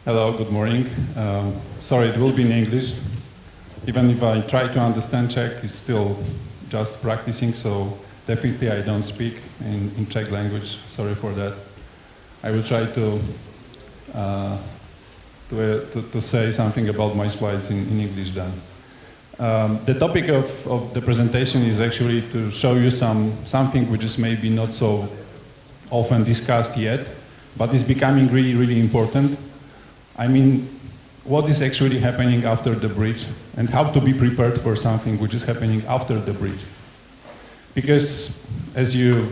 Hello, good morning. Sorry, it will be in English. Even if I try to understand Czech, it's still just practicing, so definitely I don't speak in Czech language. Sorry for that. I will try to say something about my slides in English then. The topic of the presentation is actually to show you something which is maybe not so often discussed yet, but is becoming really, really important. I mean, what is actually happening after the breach and how to be prepared for something which is happening after the breach. Because as you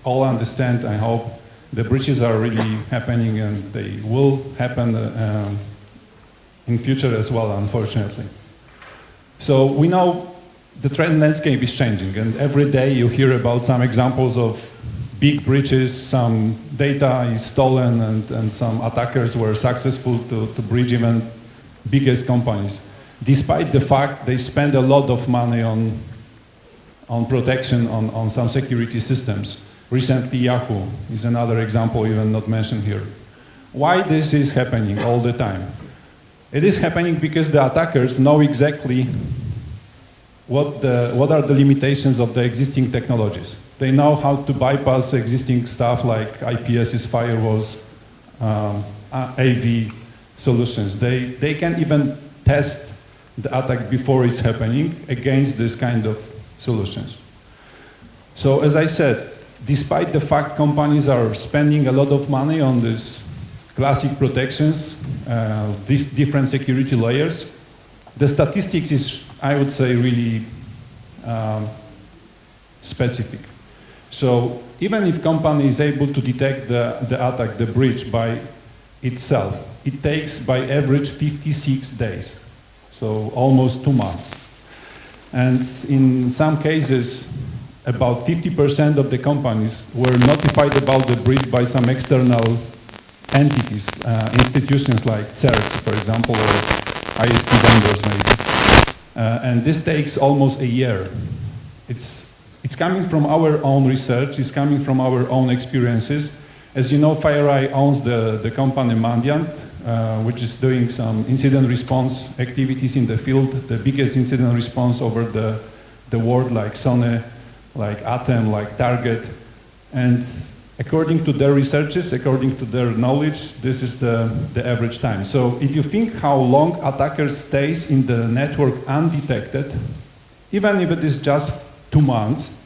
all understand, I hope, the breaches are really happening and they will happen in future as well, unfortunately. So we know the threat landscape is changing, and every day you hear about some examples of big breaches, some data is stolen, and some attackers were successful to breach even biggest companies, despite the fact they spend a lot of money on protection, on some security systems. Recently, Yahoo is another example, even not mentioned here. Why this is happening all the time? It is happening because the attackers know exactly what are the limitations of the existing technologies. They know how to bypass existing stuff like IPSs, firewalls, AV solutions. They can even test the attack before it's happening against this kind of solutions. So as I said, despite the fact companies are spending a lot of money on these classic protections, different security layers, the statistics is, I would say, really specific. So even if company is able to detect the attack, the breach by itself, it takes by average 56 days, so almost 2 months. And in some cases, about 50% of the companies were notified about the breach by some external entities, institutions like CERTs, for example, or ISP vendors maybe. And this takes almost a year. It's coming from our own research, it's coming from our own experiences. As you know, FireEye owns the company Mandiant, which is doing some incident response activities in the field, the biggest incident response over the world, like Sony, like Atem, like Target. And according to their researches, according to their knowledge, this is the average time. So if you think how long attacker stays in the network undetected, even if it is just 2 months,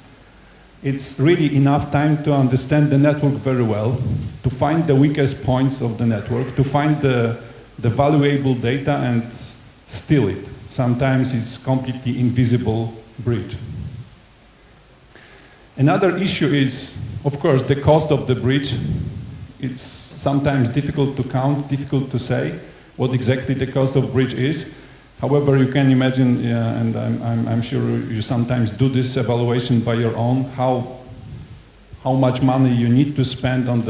it's really enough time to understand the network very well, to find the weakest points of the network, to find the valuable data and steal it. Sometimes it's completely invisible breach. Another issue is, of course, the cost of the breach. It's sometimes difficult to count, difficult to say what exactly the cost of breach is. However, you can imagine, and I'm sure you sometimes do this evaluation by your own, how much money you need to spend on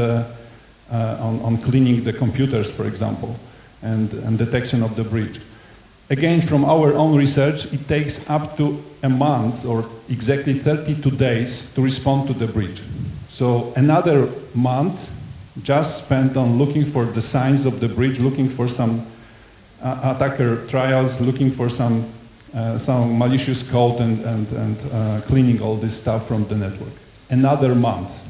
cleaning the computers, for example, and detection of the breach. Again, from our own research, it takes up to a month or exactly 32 days to respond to the breach. So another month just spent on looking for the signs of the breach, looking for some attacker trials, looking for some malicious code and cleaning all this stuff from the network. Another month.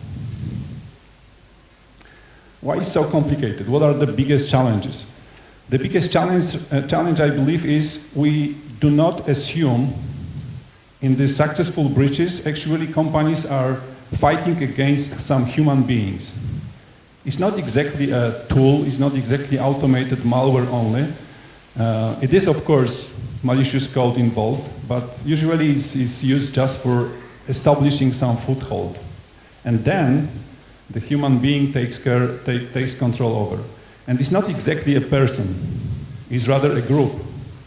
Why is it so complicated? What are the biggest challenges? The biggest challenge, I believe, is we do not assume in these successful breaches, actually companies are fighting against some human beings. It's not exactly a tool, it's not exactly automated malware only. It is, of course, malicious code involved, but usually it's used just for establishing some foothold. And then the human being takes control over. And it's not exactly a person, it's rather a group,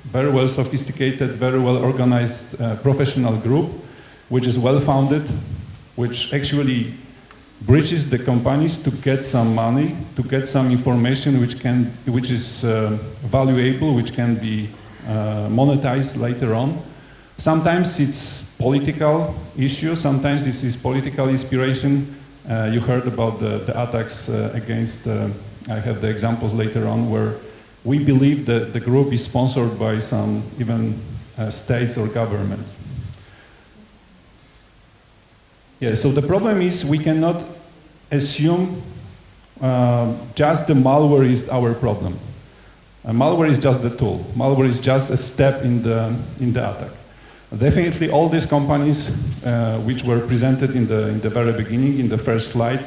very well sophisticated, very well organized professional group, which is well founded, which actually breaches the companies to get some money, to get some information which is valuable, which can be monetized later on. Sometimes it's political issue, sometimes this is political inspiration. You heard about the attacks against, I have the examples later on, where we believe that the group is sponsored by some even states or governments. Yeah, so the problem is we cannot assume just the malware is our problem. Malware is just the tool. Malware is just a step in the attack. Definitely all these companies which were presented in the very beginning, in the first slide,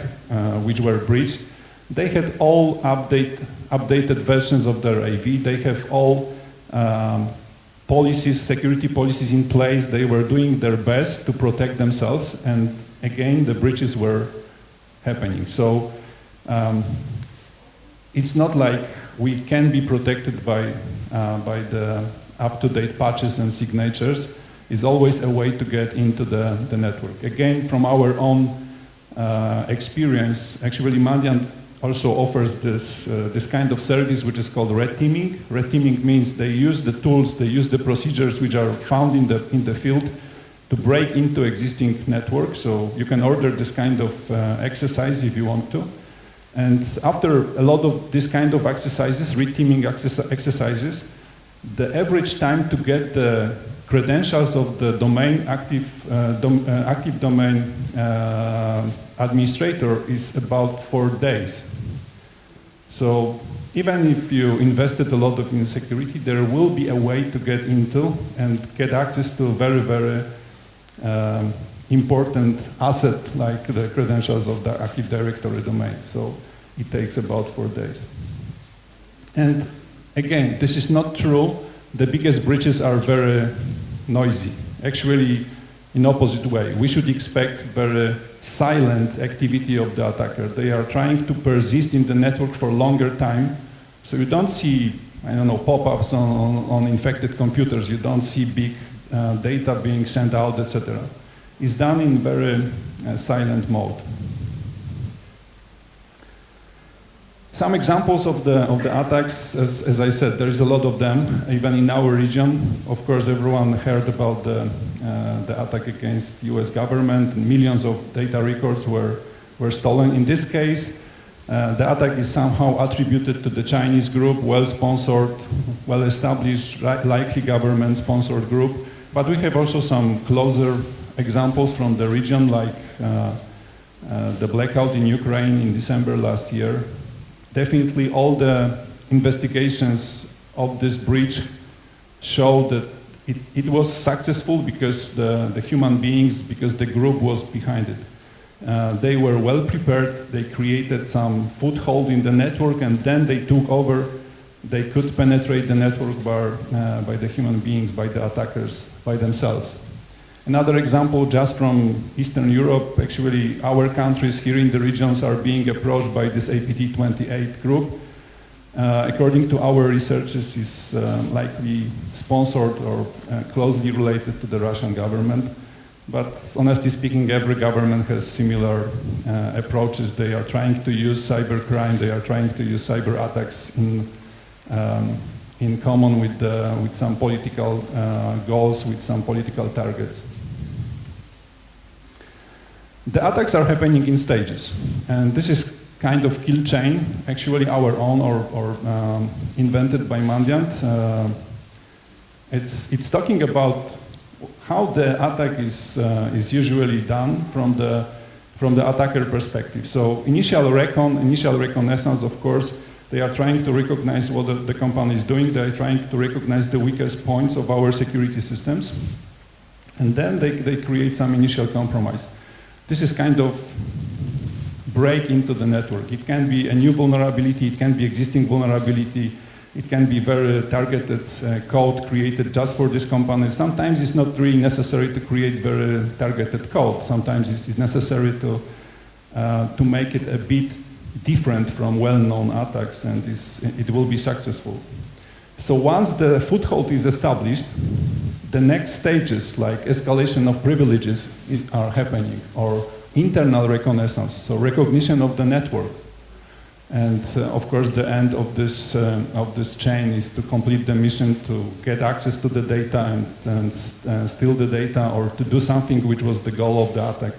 which were breached, they had all updated versions of their AV. They have all policies, security policies in place. They were doing their best to protect themselves, and again, the breaches were happening. So it's not like we can be protected by the up-to-date patches and signatures. Is always a way to get into the network. Again, from our own experience, actually Mandiant also offers this kind of service which is called red teaming. Red teaming means they use the tools, they use the procedures which are found in the field to break into existing networks. So you can order this kind of exercise if you want to. And after a lot of this kind of exercises, red teaming exercises, the average time to get the credentials of the domain active domain administrator is about 4 days. So even if you invested a lot in security, there will be a way to get into and get access to very, very important asset like the credentials of the Active Directory domain. So it takes about 4 days. And again, this is not true. The biggest breaches are very noisy. Actually, in opposite way. We should expect very silent activity of the attacker. They are trying to persist in the network for a longer time. So you don't see, I don't know, pop-ups on infected computers. You don't see big data being sent out, etc. It's done in very silent mode. Some examples of the attacks, as I said, there is a lot of them, even in our region. Of course, everyone heard about the attack against US government. Millions of data records were stolen. In this case, the attack is somehow attributed to the Chinese group, well-sponsored, well-established, likely government-sponsored group. But we have also some closer examples from the region, like the blackout in Ukraine in December last year. Definitely all the investigations of this breach show that it was successful because the human beings, because the group was behind it. They were well prepared, they created some foothold in the network, and then they took over. They could penetrate the network by the human beings, by the attackers, by themselves. Another example just from Eastern Europe, actually our countries here in the regions are being approached by this APT28 group. According to our researches, is likely sponsored or closely related to the Russian government. But honestly speaking, every government has similar approaches. They are trying to use cybercrime, they are trying to use cyber attacks in common with some political goals, with some political targets. The attacks are happening in stages, and this is kind of kill chain, actually our own or invented by Mandiant. It's talking about how the attack is usually done from the attacker perspective. So initial reconnaissance, of course, they are trying to recognize what the company is doing. They are trying to recognize the weakest points of our security systems. And then they create some initial compromise. This is kind of break into the network. It can be a new vulnerability, it can be existing vulnerability, it can be very targeted code created just for this company. Sometimes it's not really necessary to create very targeted code. Sometimes it's necessary to make it a bit different from well-known attacks, and it will be successful. So once the foothold is established, the next stages like escalation of privileges are happening, or internal reconnaissance, so recognition of the network. And of course the end of this chain is to complete the mission to get access to the data and steal the data, or to do something which was the goal of the attack.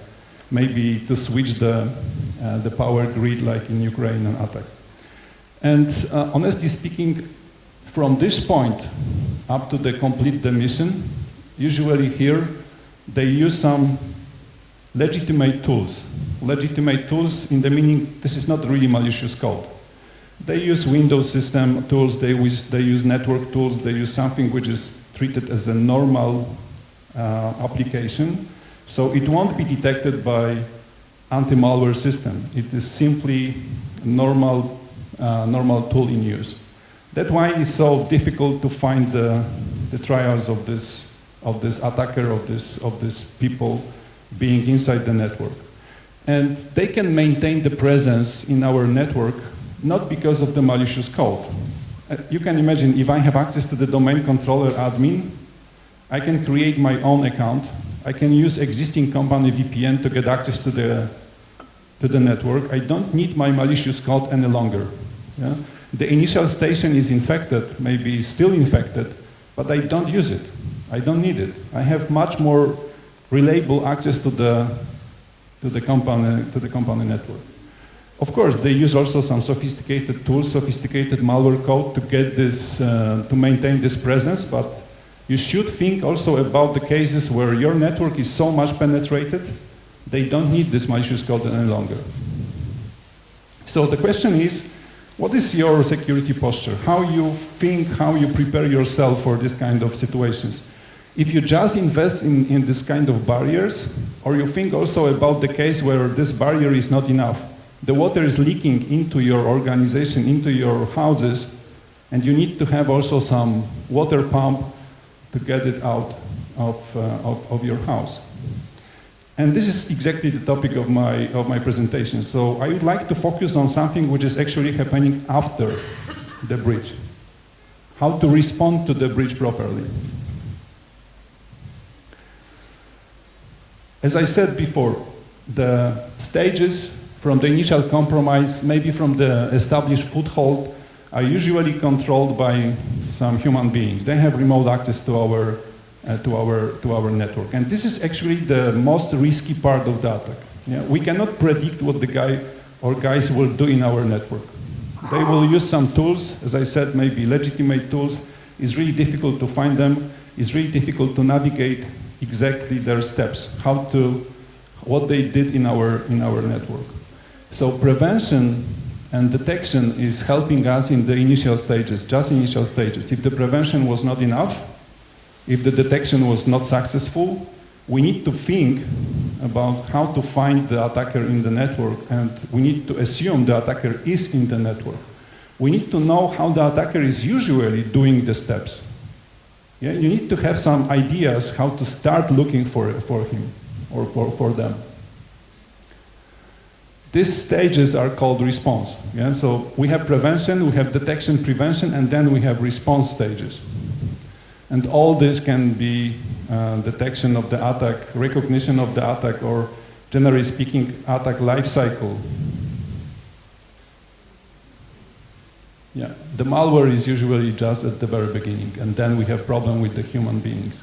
Maybe to switch the power grid like in Ukrainian attack. And honestly speaking, From this point up to the complete the mission, usually here they use some legitimate tools. Legitimate tools in the meaning this is not really malicious code. They use Windows system tools, they use network tools, they use something which is treated as a normal application. So it won't be detected by anti-malware system. It is simply a normal tool in use. That's why it's so difficult to find the trials of this attacker, of this people being inside the network. And they can maintain the presence in our network not because of the malicious code. You can imagine if I have access to the domain controller admin, I can create my own account. I can use existing company VPN to get access to the network. I don't need my malicious code any longer. Yeah? The initial station is infected, maybe still infected, but I don't use it. I don't need it. I have much more reliable access to the company network. Of course, they use also some sophisticated tools, sophisticated malware code to get this, to maintain this presence, but you should think also about the cases where your network is so much penetrated, they don't need this malicious code any longer. So the question is, what is your security posture? How you think, how you prepare yourself for this kind of situations? If you just invest in this kind of barriers, or you think also about the case where this barrier is not enough, the water is leaking into your organization, into your houses, and you need to have also some water pump to get it out of your house. And this is exactly the topic of my presentation. So I would like to focus on something which is actually happening after the breach. How to respond to the breach properly. As I said before, the stages from the initial compromise, maybe from the established foothold, are usually controlled by some human beings. They have remote access to our network. And this is actually the most risky part of the attack. Yeah? We cannot predict what the guy or guys will do in our network. They will use some tools, as I said, maybe legitimate tools. It's really difficult to find them. It's really difficult to navigate exactly their steps, what they did in our network. So prevention and detection is helping us in the initial stages, just initial stages. If the prevention was not enough, if the detection was not successful, we need to think about how to find the attacker in the network, and we need to assume the attacker is in the network. We need to know how the attacker is usually doing the steps. Yeah, you need to have some ideas how to start looking for him or for them. These stages are called response. Yeah? So we have prevention, we have detection, prevention, and then we have response stages. And all this can be detection of the attack, recognition of the attack, or generally speaking, attack life cycle. Yeah, the malware is usually just at the very beginning, and then we have problem with the human beings.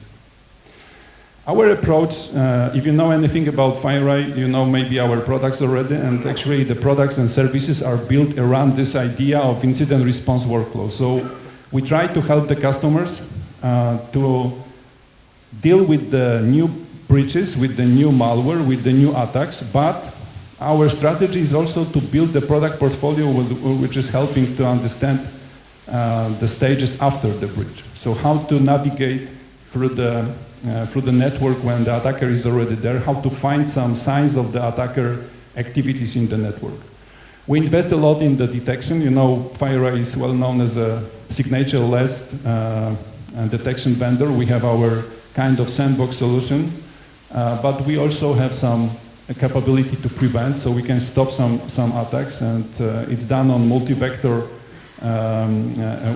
Our approach, if you know anything about FireEye, you know maybe our products already, and actually the products and services are built around this idea of incident response workflow. So we try to help the customers to deal with the new breaches, with the new malware, with the new attacks, but our strategy is also to build the product portfolio which is helping to understand the stages after the breach. So how to navigate through the network when the attacker is already there, how to find some signs of the attacker activities in the network. We invest a lot in the detection. You know, FireEye is well known as a signature-less detection vendor. We have our kind of sandbox solution, but we also have some capability to prevent, so we can stop some attacks, and it's done on multi-vector,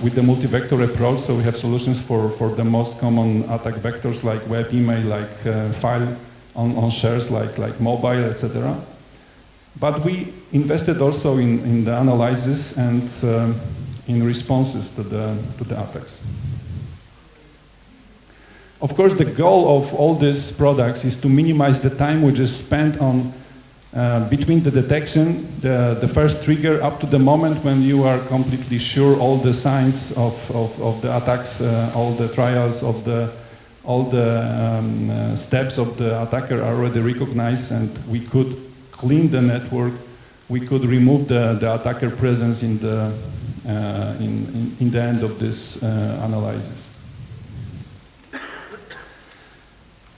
with the multi-vector approach, so we have solutions for the most common attack vectors like web, email, like file on shares, like mobile, etc. But we invested also in the analysis and in responses to the attacks. Of course, the goal of all these products is to minimize the time which is spent on between the detection, the first trigger, up to the moment when you are completely sure all the signs of the attacks, all the trials of all the steps of the attacker are already recognized, and we could clean the network. We could remove the attacker presence in the end of this analysis.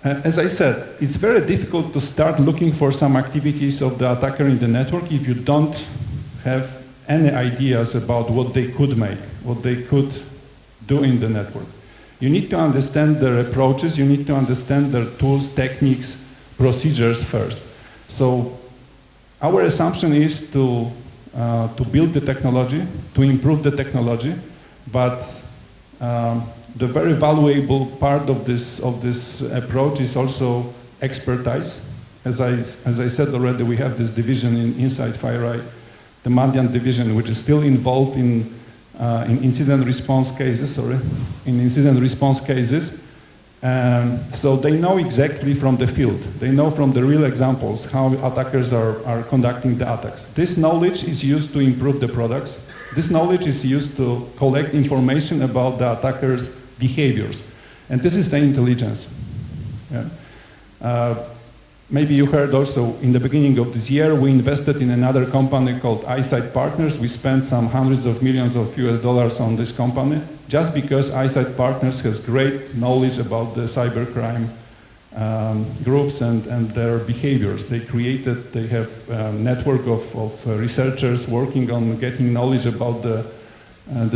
As I said, it's very difficult to start looking for some activities of the attacker in the network if you don't have any ideas about what they could make, what they could do in the network. You need to understand their approaches, you need to understand their tools, techniques, procedures first. So our assumption is to build the technology, to improve the technology, but the very valuable part of this approach is also expertise. As I said already, we have this division inside FireEye, the Mandiant division, which is still involved in incident response cases. So they know exactly from the field. They know from the real examples how attackers are conducting the attacks. This knowledge is used to improve the products. This knowledge is used to collect information about the attackers' behaviors. And this is the intelligence. Yeah. Maybe you heard also in the beginning of this year, we invested in another company called Eyesight Partners. We spent some hundreds of millions of US dollars on this company, just because Eyesight Partners has great knowledge about the cybercrime groups and their behaviors. They have a network of researchers working on getting knowledge about the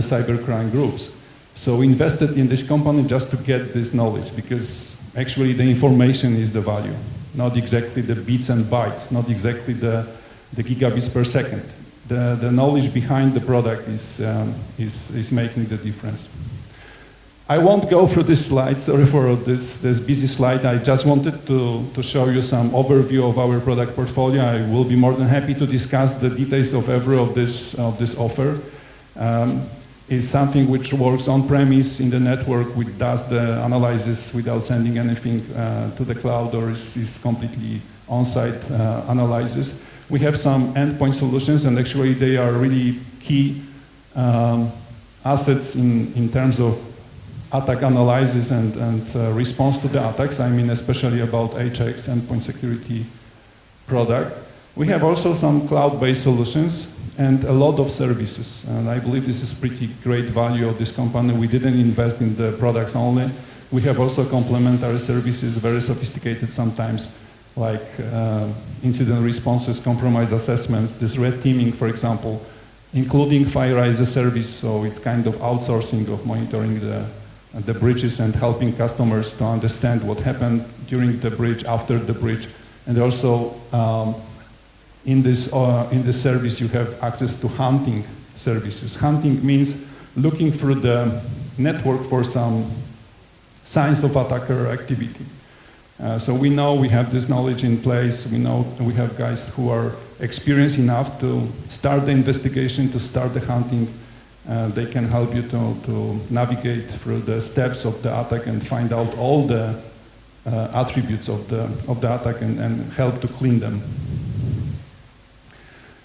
cybercrime groups. So we invested in this company just to get this knowledge, because actually the information is the value, not exactly the bits and bytes, not exactly the gigabits per second. The knowledge behind the product is making the difference. I won't go through this slide, sorry for this busy slide. I just wanted to show you some overview of our product portfolio. I will be more than happy to discuss the details of every of this offer. It's something which works on-premise in the network, which does the analysis without sending anything to the cloud, or is completely on-site analysis. We have some endpoint solutions, and actually they are really key assets in terms of attack analysis and response to the attacks. I mean especially about HX, endpoint security product. We have also some cloud-based solutions and a lot of services. And I believe this is pretty great value of this company. We didn't invest in the products only. We have also complementary services, very sophisticated sometimes, like incident responses, compromise assessments, this red teaming, for example, including FireEye as a service. So it's kind of outsourcing of monitoring the breaches and helping customers to understand what happened during the breach, after the breach. And also, in this service, you have access to hunting services. Hunting means looking through the network for some signs of attacker activity. So we know we have this knowledge in place. We know we have guys who are experienced enough to start the investigation, to start the hunting. They can help you to navigate through the steps of the attack and find out all the attributes of the attack and help to clean them.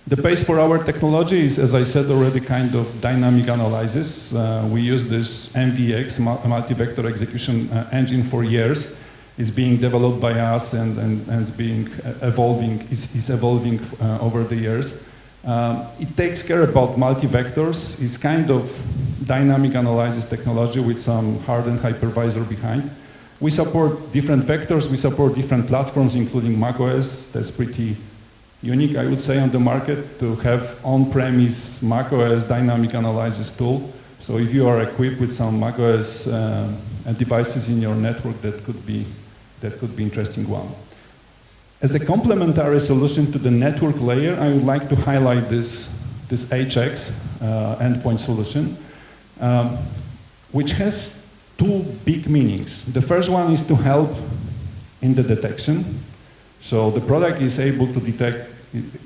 The base for our technology is, as I said already, kind of dynamic analysis. We use this MVX, multi-vector execution engine, for years. It's being developed by us and is evolving over the years. It takes care about multi-vectors. It's kind of dynamic analysis technology with some hardened hypervisor behind. We support different vectors. We support different platforms, including macOS. That's pretty unique, I would say, on the market to have on-premise macOS dynamic analysis tool. So if you are equipped with some macOS devices in your network, that could be interesting one. As a complementary solution to the network layer, I would like to highlight this HX endpoint solution, which has two big meanings. The first one is to help in the detection. So the product is able to detect,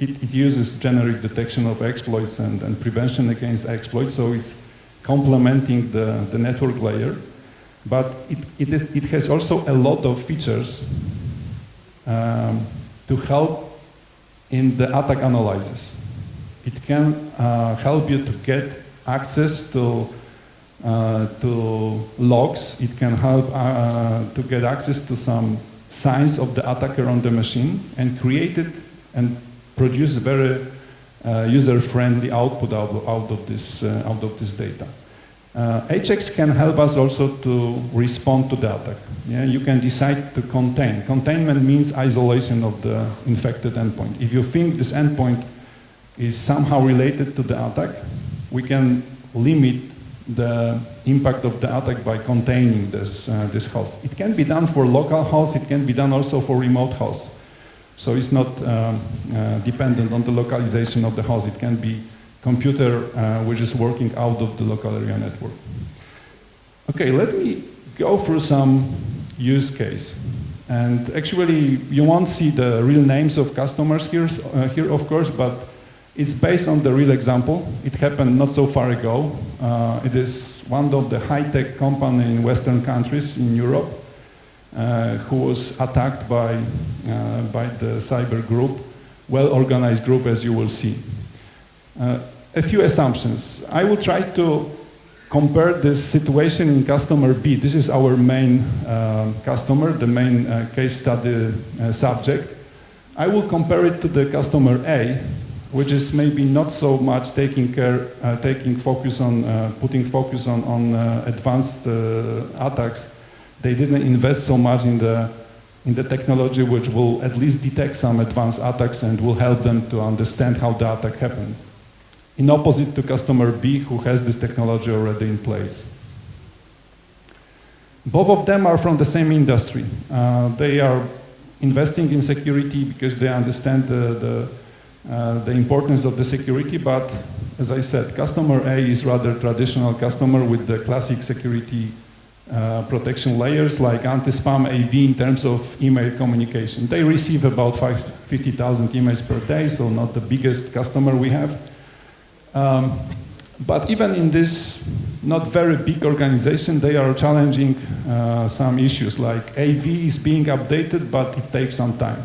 it uses generic detection of exploits and prevention against exploits, so it's complementing the network layer. But it has also a lot of features to help in the attack analysis. It can help you to get access to logs. It can help to get access to some signs of the attacker on the machine and create it and produce very user-friendly output out of this data. HX can help us also to respond to the attack. Yeah, you can decide to contain. Containment means isolation of the infected endpoint. If you think this endpoint is somehow related to the attack, we can limit the impact of the attack by containing this host. It can be done for local hosts, it can be done also for remote hosts. So it's not dependent on the localization of the host. It can be computer which is working out of the local area network. Okay, let me go through some use case. And actually, you won't see the real names of customers here, of course, but it's based on the real example. It happened not so far ago. It is one of the high-tech company in Western countries in Europe who was attacked by the cyber group, well-organized group, as you will see. A few assumptions. I will try to compare this situation in customer B. This is our main customer, the main case study subject. I will compare it to the customer A, which is maybe not so much putting focus on advanced attacks. They didn't invest so much in the technology which will at least detect some advanced attacks and will help them to understand how the attack happened. In opposite to customer B, who has this technology already in place. Both of them are from the same industry. They are investing in security because they understand the importance of the security, but as I said, customer A is rather traditional customer with the classic security protection layers like anti-spam AV in terms of email communication. They receive about 50,000 emails per day, so not the biggest customer we have. But even in this not very big organization, they are challenging some issues like AV is being updated, but it takes some time.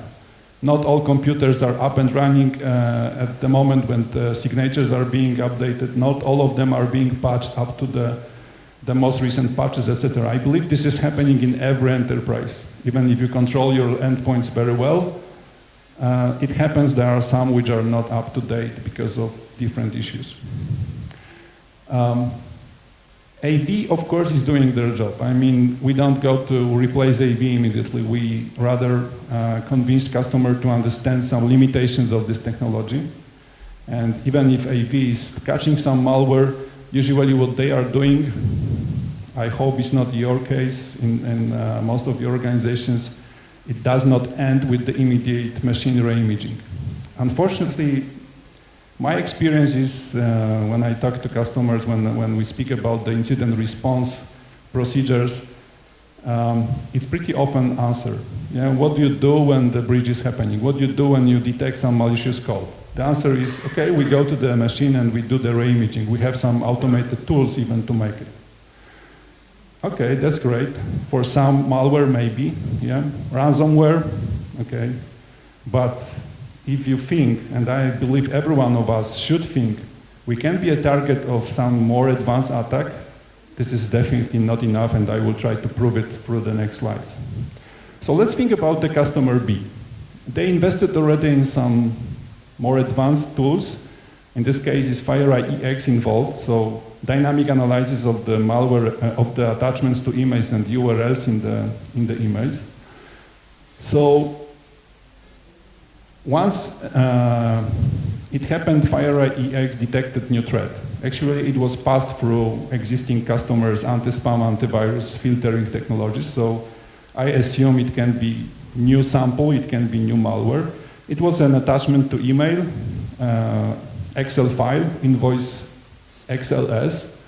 Not all computers are up and running at the moment when the signatures are being updated. Not all of them are being patched up to the most recent patches, etc. I believe this is happening in every enterprise. Even if you control your endpoints very well, it happens there are some which are not up to date because of different issues. AV, of course, is doing their job. I mean, we don't go to replace AV immediately. We rather convince customer to understand some limitations of this technology. And even if AV is catching some malware, usually what they are doing, I hope it's not your case in most of your organizations, it does not end with the immediate machine reimaging. Unfortunately, my experience is when I talk to customers, when we speak about the incident response procedures, it's pretty often answered. Yeah, what do you do when the breach is happening? What do you do when you detect some malicious code? The answer is, okay, we go to the machine and we do the reimaging. We have some automated tools even to make it. Okay, that's great. For some malware, maybe, yeah. Ransomware, okay. But if you think, and I believe every one of us should think, we can be a target of some more advanced attack, this is definitely not enough, and I will try to prove it through the next slides. So let's think about the customer B. They invested already in some more advanced tools. In this case, is FireEye EX involved, so dynamic analysis of the malware, of the attachments to emails and URLs in the emails. So once it happened, FireEye EX detected new threat. Actually, it was passed through existing customers' anti-spam, antivirus filtering technologies, so I assume it can be new sample, it can be new malware. It was an attachment to email, Excel file, invoice XLS.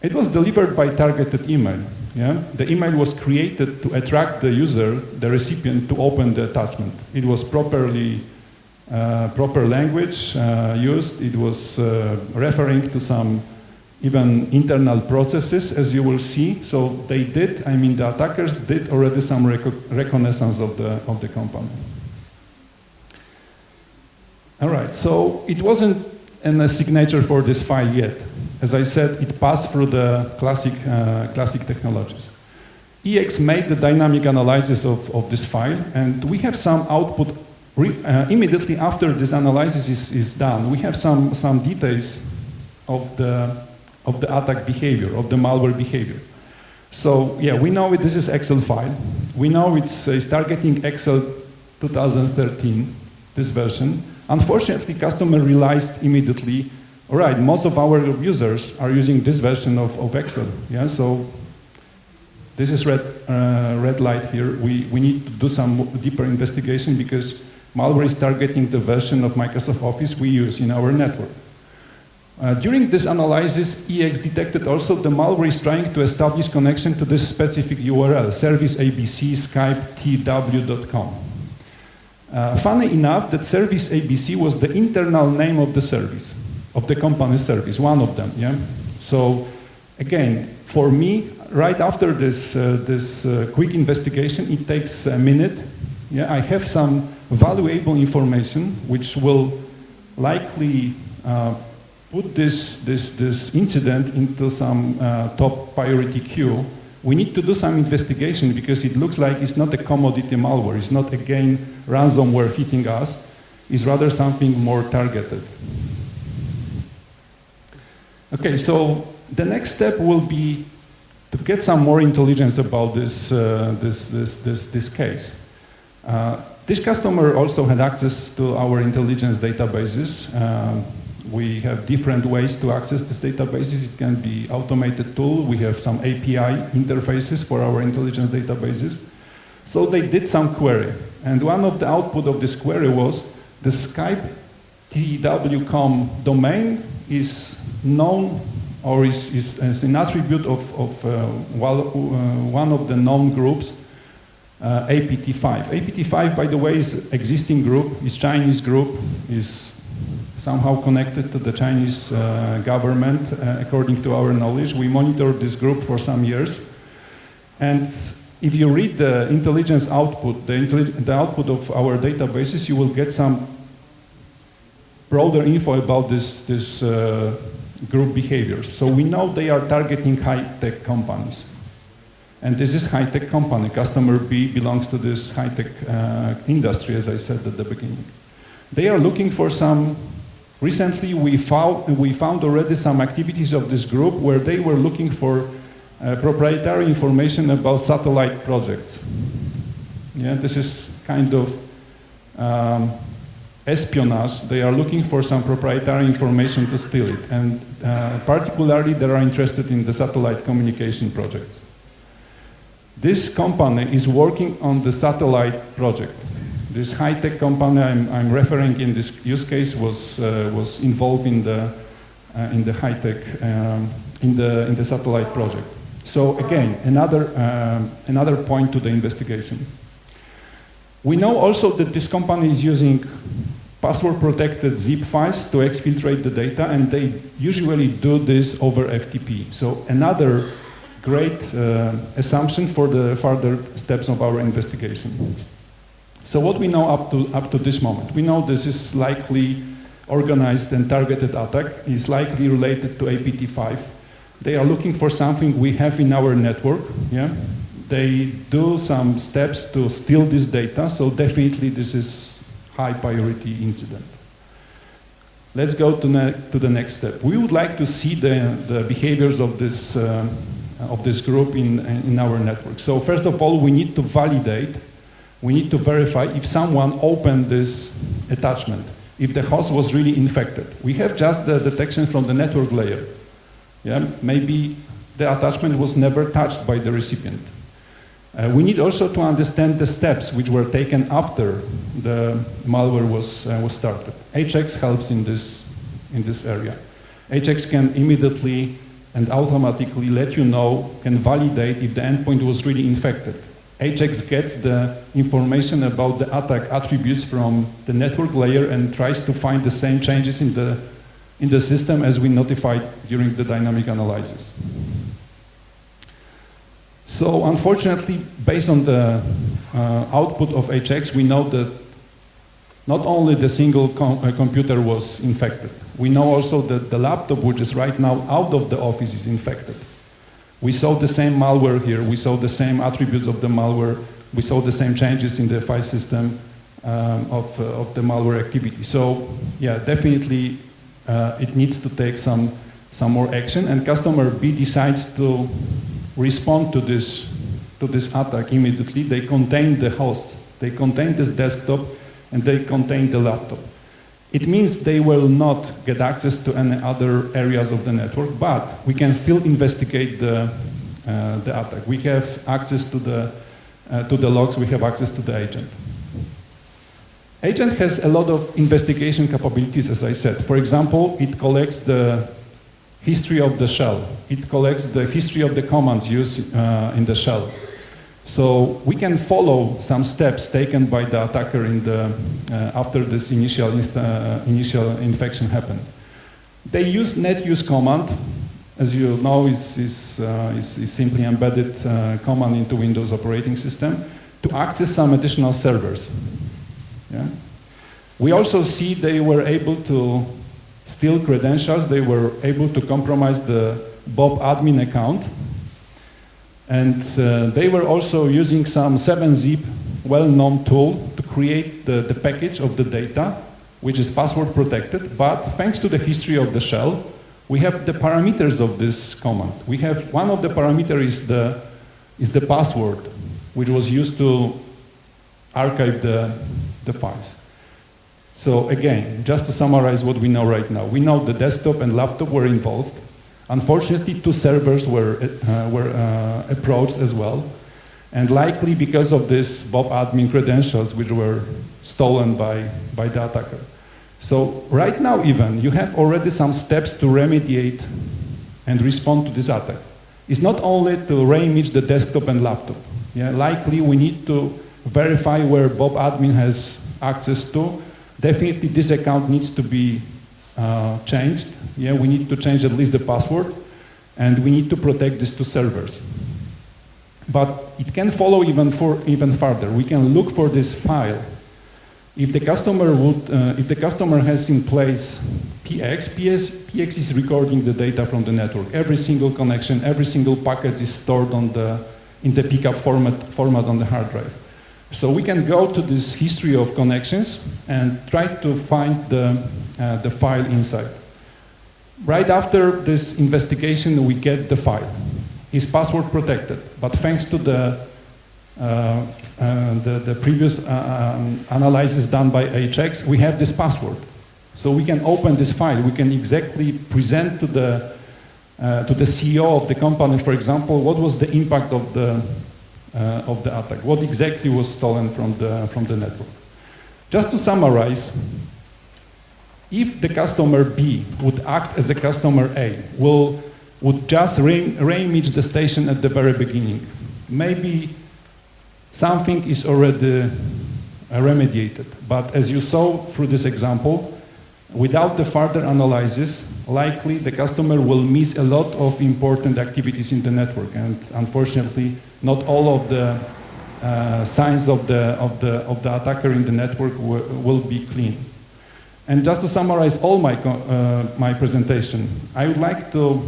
It was delivered by targeted email. Yeah? The email was created to attract the user, the recipient, to open the attachment. It was proper language used. It was referring to some even internal processes, as you will see. So they did, I mean, the attackers did already some reconnaissance of the company. All right, so it wasn't a signature for this file yet. As I said, it passed through the classic technologies. EX made the dynamic analysis of this file, and we have some output immediately after this analysis is done. We have some details of the attack behavior, of the malware behavior. So yeah, we know this is Excel file. We know it's targeting Excel 2013, this version. Unfortunately, customer realized immediately, all right, most of our users are using this version of Excel. Yeah, so this is red light here. We need to do some deeper investigation because malware is targeting the version of Microsoft Office we use in our network. During this analysis, EX detected also the malware is trying to establish connection to this specific URL, service ABC Skype tw.com. Funny enough, that service ABC was the internal name of the service, of the company's service, one of them. Yeah. So again, for me, right after this quick investigation, it takes a minute. Yeah, I have some valuable information which will likely put this incident into some top priority queue. We need to do some investigation because it looks like it's not a commodity malware. It's not again ransomware hitting us. It's rather something more targeted. Okay, so the next step will be to get some more intelligence about this case. This customer also had access to our intelligence databases. We have different ways to access these databases. It can be automated tool. We have some API interfaces for our intelligence databases. So they did some query. And one of the output of this query was the Skype tw.com domain is known or is an attribute of one of the known groups, APT5. APT5, by the way, is existing group, is Chinese group, is somehow connected to the Chinese government, according to our knowledge. We monitored this group for some years. And if you read the intelligence output, the output of our databases, you will get some broader info about this group behaviors. So we know they are targeting high-tech companies. And this is high-tech company. Customer B belongs to this high-tech industry, as I said at the beginning. They are looking for some, recently we found already some activities of this group where they were looking for proprietary information about satellite projects. Yeah, this is kind of espionage. They are looking for some proprietary information to steal it. And particularly they are interested in the satellite communication projects. This company is working on the satellite project. This high-tech company I'm referring in this use case was involved in the high-tech in the satellite project. So again, another point to the investigation. We know also that this company is using password-protected zip files to exfiltrate the data, and they usually do this over FTP. So another great assumption for the further steps of our investigation. So what we know up to this moment? We know this is likely organized and targeted attack, is likely related to APT5. They are looking for something we have in our network. Yeah? They do some steps to steal this data, so definitely this is high priority incident. Let's go to the next step. We would like to see the behaviors of this group in our network. So first of all, we need to validate, we need to verify if someone opened this attachment, if the host was really infected. We have just the detection from the network layer. Yeah, maybe the attachment was never touched by the recipient. We need also to understand the steps which were taken after the malware was started. HX helps in this area. HX can immediately and automatically let you know, can validate if the endpoint was really infected. HX gets the information about the attack attributes from the network layer and tries to find the same changes in the system as we notified during the dynamic analysis. So unfortunately, based on the output of HX, we know that not only the single computer was infected, we know also that the laptop, which is right now out of the office, is infected. We saw the same malware here, we saw the same attributes of the malware, we saw the same changes in the file system of the malware activity. So yeah, definitely it needs to take some more action, and customer B decides to respond to this attack immediately. They contain the hosts, they contain this desktop, and they contain the laptop. It means they will not get access to any other areas of the network, but we can still investigate the attack. We have access to the logs, we have access to the agent. Agent has a lot of investigation capabilities, as I said. For example, it collects the history of the shell. It collects the history of the commands used in the shell. So we can follow some steps taken by the attacker after this initial infection happened. They use net use command, as you know, is simply embedded command into Windows operating system to access some additional servers. Yeah? We also see they were able to steal credentials. They were able to compromise the Bob admin account. And they were also using some 7-zip well-known tool to create the package of the data, which is password protected, but thanks to the history of the shell, we have the parameters of this command. We have one of the parameters is the password, which was used to archive the files. So again, just to summarize what we know right now, we know the desktop and laptop were involved. Unfortunately, 2 servers were approached as well, and likely because of this Bob admin credentials, which were stolen by the attacker. So right now even, you have already some steps to remediate and respond to this attack. It's not only to reimage the desktop and laptop. Yeah, likely we need to verify where Bob admin has access to. Definitely this account needs to be changed. Yeah, we need to change at least the password, and we need to protect these 2 servers. But it can follow even further. We can look for this file. If the customer has in place PX is recording the data from the network. Every single connection, every single packet is stored in the pickup format on the hard drive. So we can go to this history of connections and try to find the file inside. Right after this investigation, we get the file. It's password protected, but thanks to the previous analysis done by HX, we have this password. So we can open this file. We can exactly present to the CEO of the company, for example, what was the impact of the attack, what exactly was stolen from the network. Just to summarize, if the customer B would act as a customer A, would just reimage the station at the very beginning, maybe something is already remediated. But as you saw through this example, without the further analysis, likely the customer will miss a lot of important activities in the network, and unfortunately, not all of the signs of the attacker in the network will be clean. And just to summarize all my presentation, I would like to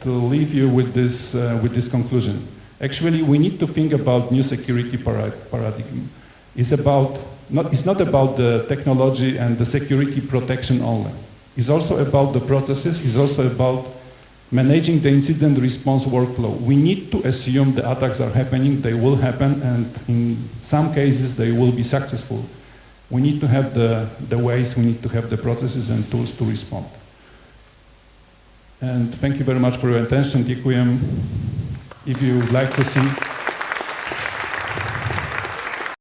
leave you with this conclusion. Actually, we need to think about new security paradigm. It's not about the technology and the security protection only. It's also about the processes. It's also about managing the incident response workflow. We need to assume the attacks are happening, they will happen, and in some cases they will be successful. We need to have the ways, we need to have the processes and tools to respond. And thank you very much for your attention. Dziękuję. If you would like to see